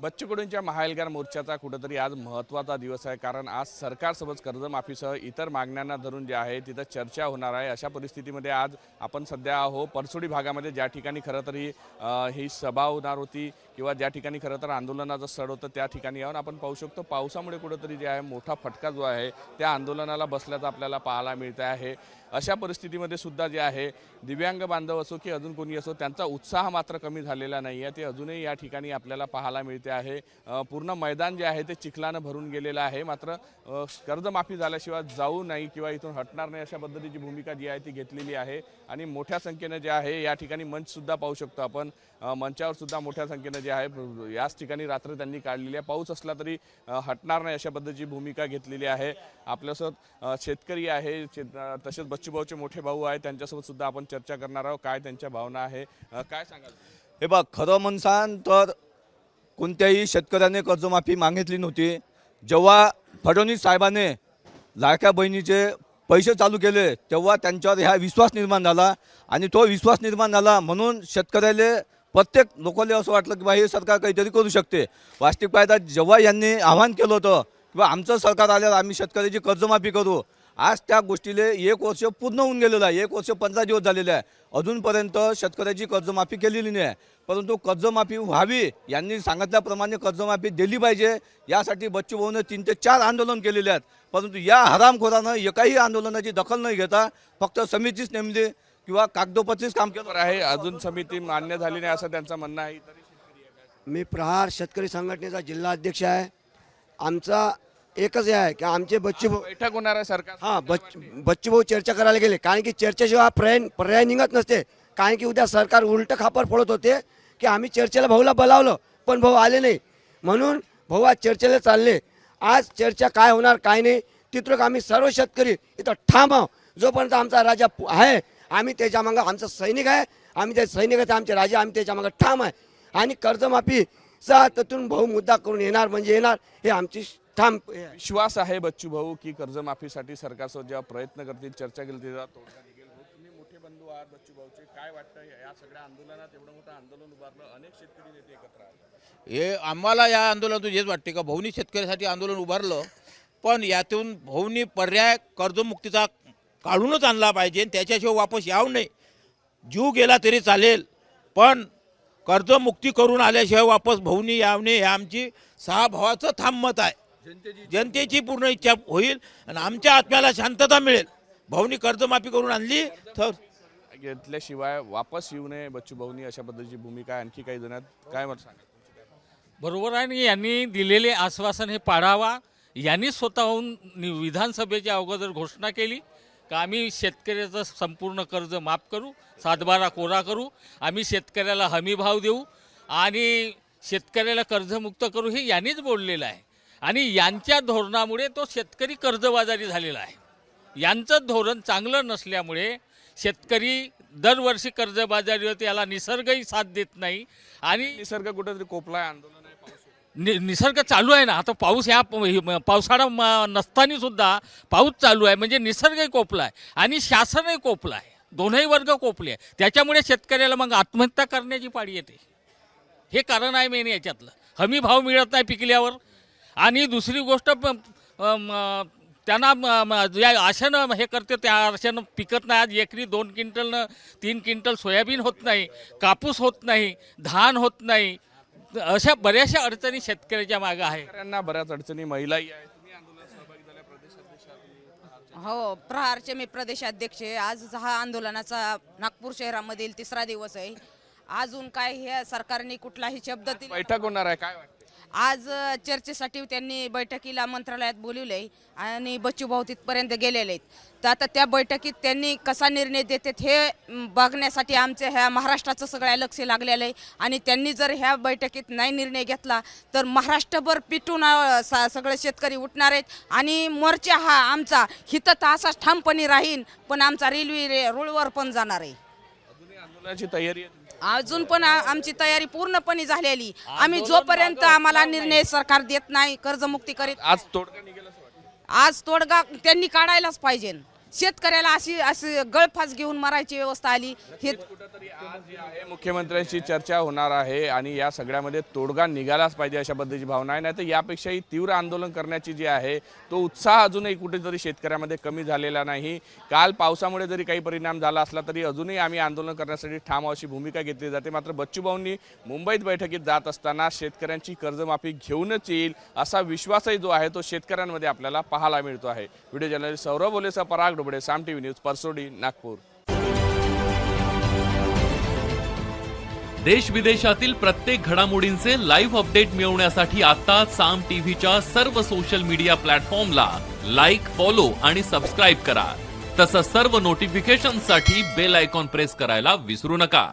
बच्चू कडूंच्या महाएल्गार मोर्चाचा कुठेतरी आज महत्त्वाचा दिवस आहे, कारण आज सरकारसोबत कर्जमाफीसह इतर मागण्यांना धरून जे आहे तिथं चर्चा होणार आहे। अशा परिस्थितीमध्ये आज आपण सध्या परसोडी भागामध्ये ज्या ठिकाणी खरं तर ही सभा होणार होती किंवा ज्या ठिकाणी खरं तर आंदोलनाचं स्थळ होतं त्या ठिकाणी येऊन आपण पाहू शकतो पावसामुळे कुठेतरी जे आहे मोठा फटका जो आहे त्या आंदोलनाला बसल्याचं आपल्याला पाहायला मिळत आहे। अशा परिस्थितीमध्ये सुद्धा जे आहे दिव्यांग बांधव असो की अजून कोणी असो त्यांचा उत्साह मात्र कमी झालेला नाही आहे, ते अजूनही या ठिकाणी आपल्याला पाहायला मिळते आहे। पूर्ण मैदान जे आहे ते चिखलानं भरून गेलेलं आहे, मात्र कर्जमाफी झाल्याशिवाय जाऊ नाही किंवा इथून हटणार नाही अशा पद्धतीची भूमिका जी आहे ती घेतलेली आहे। आणि मोठ्या संख्येने जे आहे या ठिकाणी मंचसुद्धा पाहू शकतो आपण, मंचावर सुद्धा मोठ्या संख्येने जे आहे याच ठिकाणी रात्र त्यांनी काढलेली आहे। पाऊस असला तरी हटणार नाही अशा पद्धतीची भूमिका घेतलेली आहे। आपल्यासोबत शेतकरी आहे, तसेच बच्चूभाऊचे मोठे भाऊ आहे, त्यांच्यासोबत सुद्धा आपण चर्चा करणार आहोत। काय त्यांच्या भावना आहे, काय सांगाल? हे बघ, खरं म्हणसान तर कोणत्याही शेतकऱ्याने कर्जमाफी मागितली नव्हती। जेव्हा फडणवीस साहेबांनी लाडक्या बहिणीचे पैसे चालू केले तेव्हा त्यांच्यावर ह्या विश्वास निर्माण झाला आणि तो विश्वास निर्माण झाला म्हणून शेतकऱ्याला प्रत्येक लोकांना असं वाटलं की बा हे सरकार काहीतरी करू शकते। वास्तविक पाहता जेव्हा यांनी आवाहन केलं होतं किंवा आमचं सरकार आल्यावर आम्ही शेतकऱ्याची कर्जमाफी करू, आज त्या गोष्टीला 1 वर्ष पूर्ण होऊन गेलेलं आहे। 1 वर्ष 15 दिवस झालेले आहे, अजूनपर्यंत शेतकऱ्याची कर्जमाफी केलेली नाही आहे। परंतु कर्जमाफी व्हावी, यांनी सांगितल्याप्रमाणे कर्जमाफी दिली पाहिजे यासाठी बच्चूभाऊने 3 ते 4 आंदोलन केलेले आहेत। परंतु या हरामखोरानं एकाही आंदोलनाची दखल न घेता फक्त समितीच नेमली किंवा कागदोपत्रीच काम केलं आहे। अजून समिती मान्य झाली नाही असं त्यांचं म्हणणं आहे। मी प्रहार शेतकरी संघटनेचा जिल्हा अध्यक्ष आहे। आमचा एकच आहे की आमचे बच्चूभाऊ बैठक होणार आहे सरकार, हां बच्चूभाऊ चर्चा करायला गेले, कारण की चर्चेशिवाय पर्याय निघत नसते। कारण की उद्या सरकार उलटं खापर फोडत होते की आम्ही चर्चेला भाऊला बोलावलं पण भाऊ आले नाही, म्हणून भाऊ आज चर्चेला चालले। आज चर्चा काय होणार काय नाही तिथून आम्ही सर्व शेतकरी इथं ठाम आहोत। जोपर्यंत आमचा राजा आहे आम्ही त्याच्या मागं, आमचा सैनिक आहे, आम्ही त्या सैनिकाचे आमचे राजा, आम्ही त्याच्या मागं ठाम आहे। आणि कर्जमाफीचा त्यातून भाऊ मुद्दा करून येणार म्हणजे येणार, हे आमची ठाम विश्वास आहे बच्चू भाऊ की कर्जमाफीसाठी सरकारसोबत जेव्हा प्रयत्न करतील, चर्चा केली तेव्हा तोडगा निघेल। तुम्ही मोठे बंधू आहात बच्चू भाऊचे, काय वाटतं या सगळ्या आंदोलनात एवढं मोठं आंदोलन उभारलं, अनेक शेतकरी नेते एकत्र आले, हे आम्हाला या आंदोलनातून हेच वाटते का भाऊनी शेतकऱ्यासाठी आंदोलन उभारलं, पण यातून भाऊनी पर्याय कर्जमुक्तीचा काढूनच आणला पाहिजे, त्याच्याशिवाय वापस यावं नाही। जीव गेला तरी चालेल पण कर्जमुक्ती करून आल्याशिवाय वापस भाऊनी यावं नाही, हे आमची 6 भावाचं ठाम मत आहे। जनतेची पूर्ण इच्छा होईल आणि आमच्या आत्म्याला शांतता मिळेल। भाऊनी कर्जमाफी करून आणली तर घेतल्याशिवाय वापस येऊ नये बच्चू भाऊनी, अशा पद्धतीची भूमिका आणखी काही जणात काय मत सांगा? बरोबर आहे आणि यांनी दिलेले आश्वासन हे पाळावा। यांनी स्वतःहून विधानसभेच्या अगोदर घोषणा केली का आम्ही शेतकऱ्याचं संपूर्ण कर्ज माफ करू, 7/12 कोरा करू, आम्ही शेतकऱ्याला हमी भाव देऊ आणि शेतकऱ्याला कर्जमुक्त करू, हे यांनीच बोललेलं आहे। आणि यांच्या धोरणामुळे तो शेतकरी कर्जबाजारी झालेला आहे। यांचं धोरण चांगलं नसल्यामुळे शेतकरी दरवर्षी कर्जबाजारी होते, याला निसर्गही साथ देत नाही आणि निसर्ग कुठेतरी कोपलाय, आंदोलन आहे, पाऊस निसर्ग चालू आहे ना। आता पाऊस ह्या पावसाळा नसताना सुद्धा पाऊस चालू आहे, म्हणजे निसर्गही कोपला आहे आणि शासनही कोपला आहे, दोनही वर्ग कोपले आहे। त्याच्यामुळे शेतकऱ्याला मग आत्महत्या करण्याची पाळी येते, हे कारण आहे मेन याच्यातलं। हमी भाव मिळत नाही पिकल्यावर आणि दुसरी गोष्ट त्यांना ज्या आशेनं हे करते त्या आशेनं पिकत नाही। आज एकरी 2 क्विंटलनं 3 क्विंटल सोयाबीन होत नाही, कापूस होत नाही, धान होत नाही, अशा बऱ्याचशा अडचणी शेतकऱ्याच्या मागं आहे। शेतकऱ्यांना बऱ्याच अडचणी, महिलाही आहे। तुम्ही आंदोलनात सहभागी झाल्या, प्रदेशाध्यक्ष? हो, प्रहारचे मी प्रदेशाध्यक्ष आहे। आज हा आंदोलनाचा नागपूर शहरामधील 3रा दिवस आहे। अजून काय हे सरकारने कुठलाही शब्द दिला, बैठक होणार आहे, काय वाटतं? आज चर्चेसाठी त्यांनी बैठकीला मंत्रालयात बोलवलंय आणि बच्चूभाऊ तिथपर्यंत गेलेले आहेत। तर आता त्या बैठकीत त्यांनी कसा निर्णय देतात हे बघण्यासाठी आमच्या ह्या महाराष्ट्राचं सगळ्या लक्ष लागलेलं आहे। आणि त्यांनी जर ह्या बैठकीत नाही निर्णय घेतला तर महाराष्ट्रभर पिटून सगळे शेतकरी उठणार आहेत आणि मोर्चा हा आमचा हिथं तर असाच ठामपणे राहील, पण आमचा रेल्वे रुळवर पण जाणार आहे। अजूनही आंदोलनाची तयारी आहे? अजून पण आमची तयारी पूर्णपणे झालेली। आम्ही जोपर्यंत आम्हाला निर्णय सरकार देत नाही कर्जमुक्ती करीत, आज तोडगा निघेल असं वाटतं? आज तोडगा त्यांनी काढायलाच पाहिजे। शेतकऱ्याला अशी गळफास घेऊन मरायची व्यवस्था आली. हे कुठंतरी आज जे आहे मुख्यमंत्र्यांशी चर्चा होणार आहे आणि या सगळ्यामध्ये तोडगा निघालाच पाहिजे अशा पद्धतीची भावना आहे. नाही तर यापेक्षाही तीव्र आंदोलन करण्याची जी आहे तो उत्साह अजूनही कुठेतरी शेतकऱ्यामध्ये कमी झालेला नाही. काल पावसामुळे जरी काही परिणाम झाला असला तरी अजूनही आम्ही आंदोलन करण्यासाठी ठाम अशी भूमिका घेतली जाते. मात्र बच्चूभाऊंनी मुंबईत बैठकीत जात असताना शेतकऱ्यांची कर्जमाफी घेऊनच येईल असा विश्वासही जो आहे तो शेतकऱ्यांमध्ये आपल्याला पाहायला मिळतो आहे. व्हिडिओ जर्नलिस्ट सौरभ बोलेसह पराग डोबळे, साम टीव्ही न्यूज, परसोडी, नागपूर. देश विदेशातील प्रत्येक घडामोडींचे लाईव्ह अपडेट मिळवण्यासाठी आता साम टीव्हीच्या सर्व सोशल मीडिया प्लॅटफॉर्मला लाईक, फॉलो आणि सबस्क्राईब करा. तसंच सर्व नोटिफिकेशनसाठी बेल आयकॉन प्रेस करायला विसरू नका.